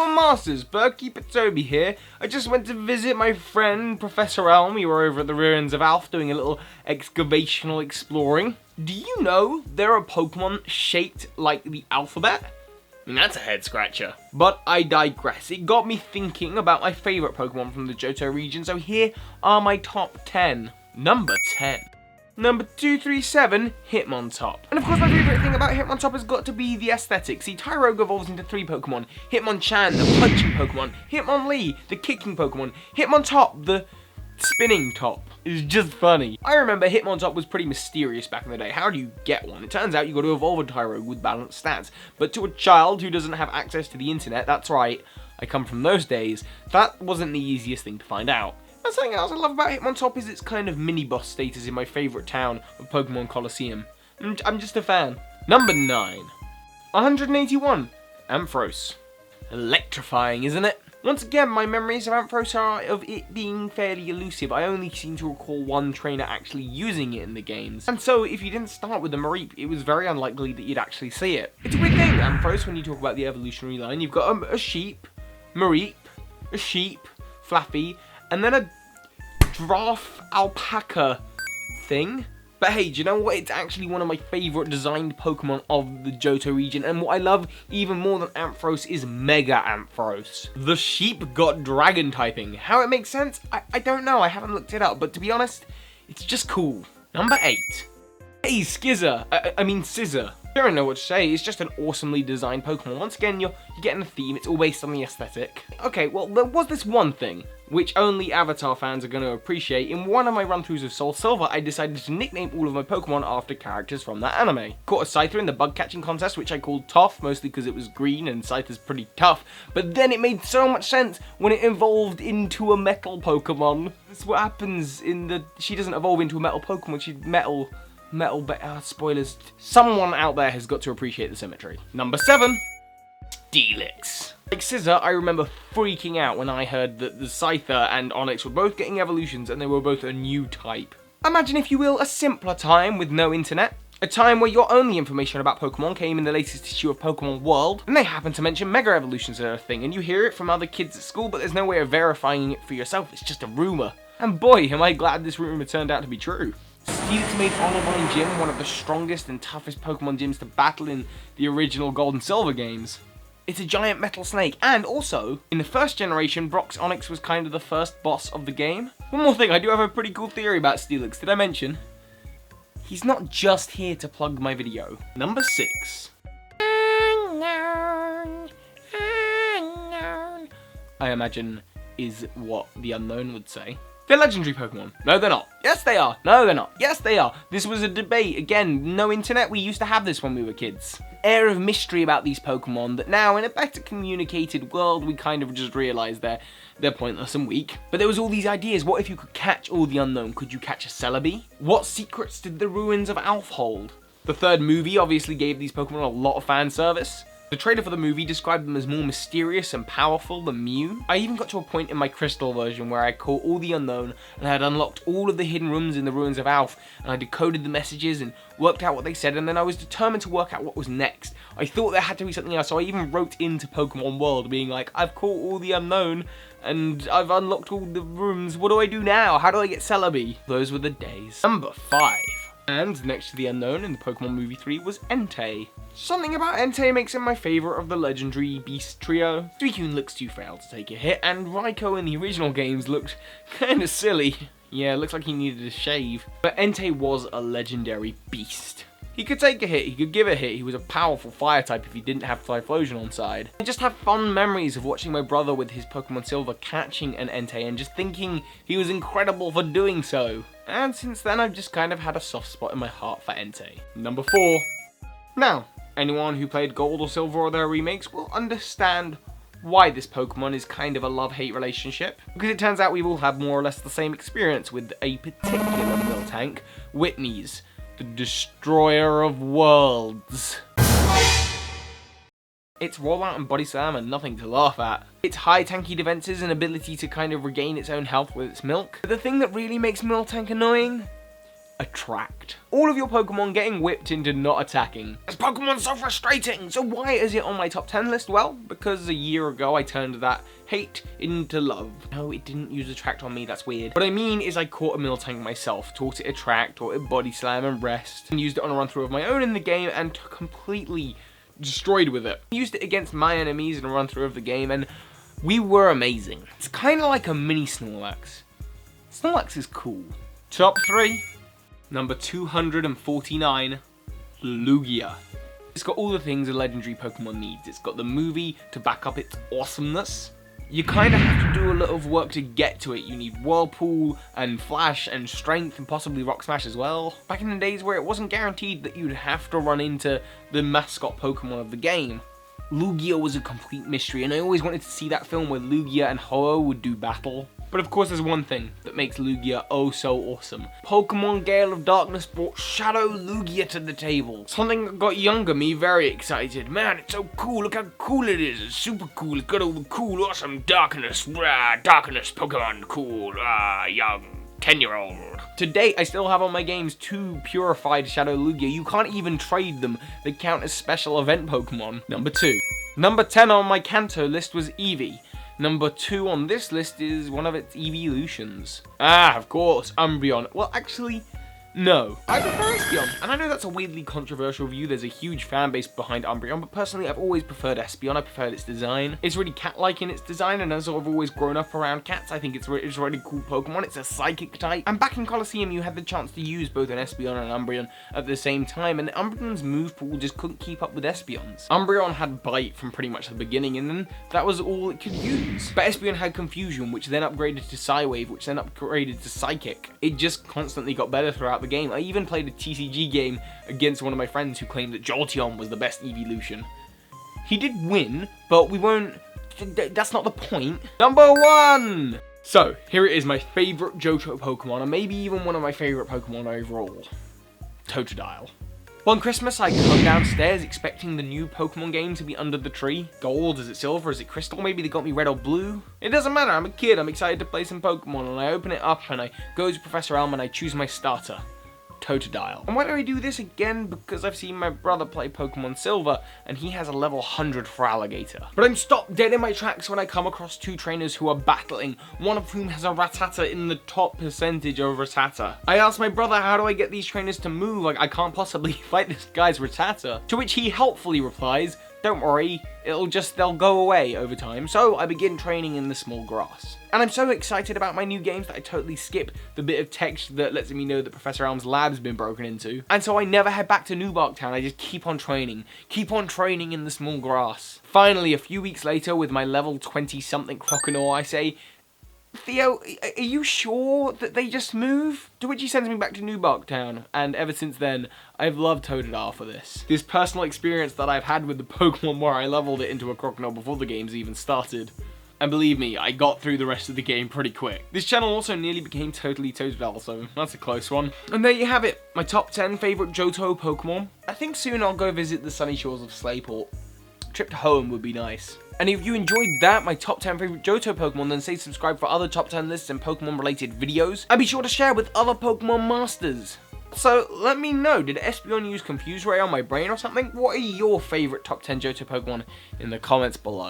Pokemon Masters, Birdkeeper Toby here. I just went to visit my friend Professor Elm. We were over at the ruins of Alph doing a little excavational exploring. Do you know there are Pokemon shaped like the alphabet? I mean, that's a head scratcher. But I digress. It got me thinking about my favourite Pokemon from the Johto region, so here are my top 10. Number 10. Number 237, Hitmontop. And of course my favourite thing about Hitmontop has got to be the aesthetic. See, Tyrogue evolves into 3 Pokemon. Hitmonchan, the punching Pokemon. Hitmonlee, the kicking Pokemon. Hitmontop, the spinning top. It's just funny. I remember Hitmontop was pretty mysterious back in the day. How do you get one? It turns out you got to evolve a Tyrogue with balanced stats. But to a child who doesn't have access to the internet, that's right, I come from those days, that wasn't the easiest thing to find out. And something else I love about Hitmontop is its kind of mini-boss status in my favourite town of Pokemon Colosseum. I'm just a fan. Number 9. 181. Ampharos. Electrifying, isn't it? Once again, my memories of Ampharos are of it being fairly elusive. I only seem to recall one trainer actually using it in the games. And so, if you didn't start with the Mareep, it was very unlikely that you'd actually see it. It's a weird thing, Ampharos, when you talk about the evolutionary line. You've got a sheep, Mareep, a sheep, Flappy, and then a giraffe alpaca thing. But hey, do you know what? It's actually one of my favourite designed Pokemon of the Johto region, and what I love even more than Ampharos is Mega Ampharos. The sheep got dragon typing. How it makes sense? I don't know, I haven't looked it up, but to be honest, it's just cool. Number 8. Hey, Scissor. I mean Scissor. I don't know what to say, it's just an awesomely designed Pokemon. Once again, you're getting a theme, it's all based on the aesthetic. Okay, well, there was this one thing, which only Avatar fans are going to appreciate. In one of my run-throughs of Soul Silver, I decided to nickname all of my Pokemon after characters from that anime. Caught a Scyther in the bug catching contest, which I called Tough, mostly because it was green and Scyther's pretty tough, but then it made so much sense when it evolved into a metal Pokemon. That's what happens in the... She doesn't evolve into a metal Pokemon, she's metal, spoilers. Someone out there has got to appreciate the symmetry. Number 7. Steelix. Like Scissor, I remember freaking out when I heard that the Scyther and Onix were both getting evolutions and they were both a new type. Imagine, if you will, a simpler time with no internet. A time where your only information about Pokemon came in the latest issue of Pokemon World, and they happen to mention Mega Evolutions are a thing, and you hear it from other kids at school, but there's no way of verifying it for yourself, it's just a rumour. And boy, am I glad this rumour turned out to be true. Steelix made Olivine Gym one of the strongest and toughest Pokemon gyms to battle in the original Gold and Silver games. It's a giant metal snake, and also, in the first generation, Brock's Onix was kind of the first boss of the game. One more thing, I do have a pretty cool theory about Steelix. Did I mention? He's not just here to plug my video. Number 6. Unknown. I imagine is what the Unknown would say. They're legendary Pokemon. No, they're not. Yes, they are. No, they're not. Yes, they are. This was a debate. Again, no internet. We used to have this when we were kids. Air of mystery about these Pokemon that now, in a better communicated world, we kind of just realise they're pointless and weak. But there was all these ideas. What if you could catch all the Unknown? Could you catch a Celebi? What secrets did the ruins of Alph hold? The third movie obviously gave these Pokemon a lot of fan service. The trailer for the movie described them as more mysterious and powerful than Mew. I even got to a point in my Crystal version where I caught all the Unknown and I had unlocked all of the hidden rooms in the ruins of Alph, and I decoded the messages and worked out what they said, and then I was determined to work out what was next. I thought there had to be something else, so I even wrote into Pokemon World being like, I've caught all the Unknown and I've unlocked all the rooms, what do I do now? How do I get Celebi? Those were the days. Number 5. And next to the Unknown in the Pokemon Movie 3 was Entei. Something about Entei makes him my favourite of the legendary beast trio. Suicune looks too frail to take a hit, and Raikou in the original games looked kinda silly. Yeah, looks like he needed a shave. But Entei was a legendary beast. He could take a hit, he could give a hit, he was a powerful fire type if he didn't have Typhlosion on side. I just have fond memories of watching my brother with his Pokemon Silver catching an Entei and just thinking he was incredible for doing so. And since then I've just kind of had a soft spot in my heart for Entei. Number 4. Now, anyone who played Gold or Silver or their remakes will understand why this Pokemon is kind of a love-hate relationship. Because it turns out we all have more or less the same experience with a particular Miltank, Whitney's, the Destroyer of Worlds. Its rollout and body slam are nothing to laugh at. Its high tanky defenses and ability to kind of regain its own health with its milk. But the thing that really makes Miltank annoying? attract. All of your Pokemon getting whipped into not attacking. This Pokemon's so frustrating! So why is it on my top 10 list? Well, because a year ago I turned that hate into love. No, it didn't use attract on me, that's weird. What I mean is I caught a Miltank myself, taught it attract, taught it body slam and rest, and used it on a run through of my own in the game and completely destroyed with it. I used it against my enemies in a run through of the game and we were amazing. It's kind of like a mini Snorlax. Snorlax is cool. Top 3. Number 249, Lugia. It's got all the things a legendary Pokemon needs. It's got the movie to back up its awesomeness. You kind of have to do a lot of work to get to it. You need Whirlpool and Flash and Strength and possibly Rock Smash as well. Back in the days where it wasn't guaranteed that you'd have to run into the mascot Pokemon of the game, Lugia was a complete mystery, and I always wanted to see that film where Lugia and Ho-Oh would do battle. But of course there's one thing that makes Lugia oh so awesome. Pokemon Gale of Darkness brought Shadow Lugia to the table. Something that got younger me very excited. Man, it's so cool, look how cool it is. It's super cool, it's got all the cool, awesome darkness. Darkness Pokemon, cool, young 10-year-old. To date, I still have on my games 2 purified Shadow Lugia. You can't even trade them. They count as special event Pokemon. Number 2. Number 10 on my Kanto list was Eevee. Number 2 on this list is one of its evolutions. Of course, Umbreon. Well, actually, no. I prefer Espeon, and I know that's a weirdly controversial view. There's a huge fan base behind Umbreon, but personally, I've always preferred Espeon. I preferred its design. It's really cat-like in its design, and as I've always grown up around cats, I think it's a really cool Pokemon. It's a psychic type. And back in Colosseum, you had the chance to use both an Espeon and an Umbreon at the same time, and Umbreon's move pool just couldn't keep up with Espeon's. Umbreon had Bite from pretty much the beginning, and then that was all it could use. But Espeon had Confusion, which then upgraded to Psywave, which then upgraded to Psychic. It just constantly got better throughout the game. I even played a TCG game against one of my friends who claimed that Jolteon was the best evolution. He did win, but we won't... That's not the point. Number 1! So, here it is, my favourite Johto Pokemon, and maybe even one of my favourite Pokemon overall. Totodile. One Christmas, I come downstairs expecting the new Pokemon game to be under the tree. Gold, is it silver, is it crystal? Maybe they got me red or blue? It doesn't matter, I'm a kid, I'm excited to play some Pokemon, and I open it up and I go to Professor Elm and I choose my starter. Totodile. And why do I do this again? Because I've seen my brother play Pokemon Silver, and he has a level 100 for Alligator. But I'm stopped dead in my tracks when I come across 2 trainers who are battling, one of whom has a Rattata in the top percentage of Rattata. I asked my brother, how do I get these trainers to move? Like, I can't possibly fight this guy's Rattata. To which he helpfully replies, don't worry, they'll go away over time. So I begin training in the small grass. And I'm so excited about my new games that I totally skip the bit of text that lets me know that Professor Elm's lab's been broken into. And so I never head back to New Bark Town, I just keep on training in the small grass. Finally, a few weeks later, with my level 20-something Croconaw, I say, Theo, are you sure that they just move? To which he sends me back to New Bark Town, and ever since then, I've loved Totodile for this. This personal experience that I've had with the Pokemon where I leveled it into a Croconaw before the games even started. And believe me, I got through the rest of the game pretty quick. This channel also nearly became totally Totodile, so that's a close one. And there you have it, my top 10 favourite Johto Pokemon. I think soon I'll go visit the sunny shores of Slayport. A trip to home would be nice. And if you enjoyed that, my top 10 favourite Johto Pokemon, then say subscribe for other top 10 lists and Pokemon related videos. And be sure to share with other Pokemon masters. So let me know, did Espeon use Confuse Ray on my brain or something? What are your favourite top 10 Johto Pokemon in the comments below?